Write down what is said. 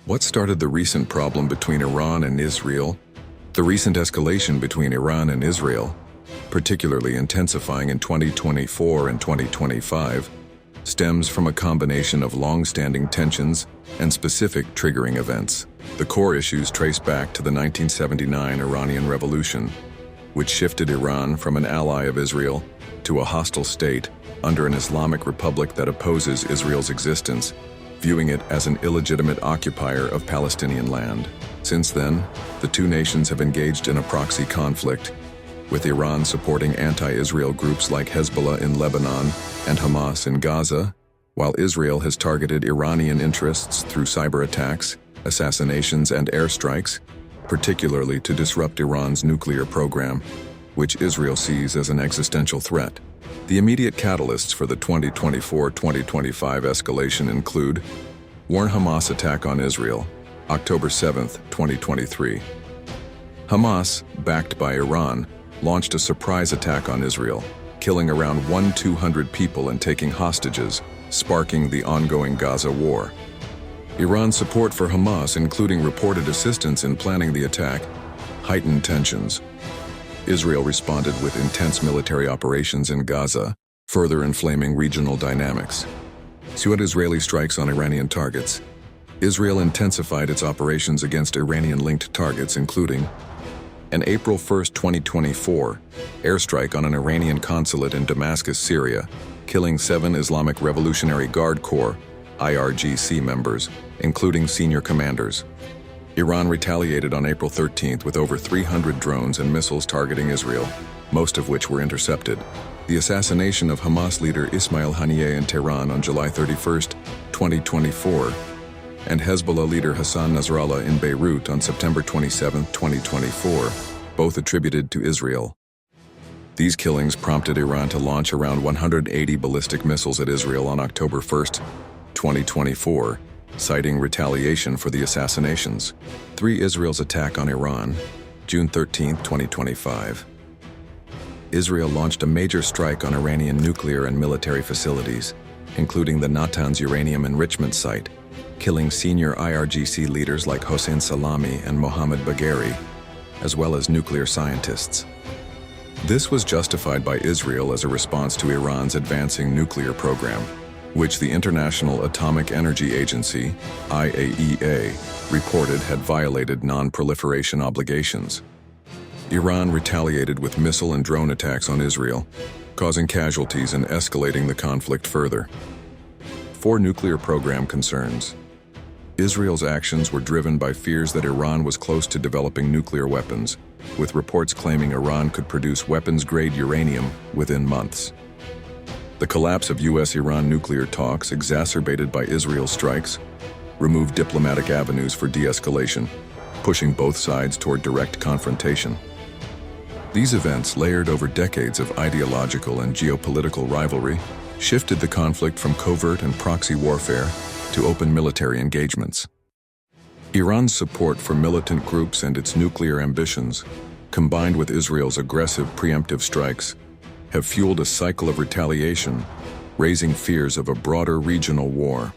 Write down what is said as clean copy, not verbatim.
What started the recent problem between Iran and Israel? The recent escalation between Iran and Israel, particularly intensifying in 2024 and 2025, stems from a combination of long-standing tensions and specific triggering events. The core issues trace back to the 1979 Iranian Revolution, which shifted Iran from an ally of Israel to a hostile state under an Islamic republic that opposes Israel's existence, viewing it as an illegitimate occupier of Palestinian land. Since then, the two nations have engaged in a proxy conflict, with Iran supporting anti-Israel groups like Hezbollah in Lebanon and Hamas in Gaza, while Israel has targeted Iranian interests through cyber attacks, assassinations, and airstrikes, particularly to disrupt Iran's nuclear program, which Israel sees as an existential threat. The immediate catalysts for the 2024-2025 escalation include War Hamas attack on Israel, October 7, 2023. Hamas, backed by Iran, launched a surprise attack on Israel, killing around 200 people and taking hostages, sparking the ongoing Gaza war. Iran's support for Hamas, including reported assistance in planning the attack, heightened tensions. Israel responded with intense military operations in Gaza, further inflaming regional dynamics. Sued Israeli strikes on Iranian targets. Israel intensified its operations against Iranian-linked targets, including an April 1, 2024, airstrike on an Iranian consulate in Damascus, Syria, killing 7 Islamic Revolutionary Guard Corps (IRGC) members, including senior commanders. Iran retaliated on April 13 with over 300 drones and missiles targeting Israel, most of which were intercepted. The assassination of Hamas leader Ismail Haniyeh in Tehran on July 31, 2024, and Hezbollah leader Hassan Nasrallah in Beirut on September 27, 2024, both attributed to Israel. These killings prompted Iran to launch around 180 ballistic missiles at Israel on October 1, 2024, citing retaliation for the assassinations. 3. Israel's attack on Iran, June 13, 2025. Israel launched a major strike on Iranian nuclear and military facilities, including the Natanz uranium enrichment site, killing senior IRGC leaders like Hossein Salami and Mohammad Bagheri, as well as nuclear scientists. This was justified by Israel as a response to Iran's advancing nuclear program, which the International Atomic Energy Agency, IAEA, reported had violated non-proliferation obligations. Iran retaliated with missile and drone attacks on Israel, causing casualties and escalating the conflict further. 4. Nuclear program concerns. Israel's actions were driven by fears that Iran was close to developing nuclear weapons, with reports claiming Iran could produce weapons-grade uranium within months. The collapse of U.S.-Iran nuclear talks, exacerbated by Israel's strikes, removed diplomatic avenues for de-escalation, pushing both sides toward direct confrontation. These events, layered over decades of ideological and geopolitical rivalry, shifted the conflict from covert and proxy warfare to open military engagements. Iran's support for militant groups and its nuclear ambitions, combined with Israel's aggressive preemptive strikes, have fueled a cycle of retaliation, raising fears of a broader regional war.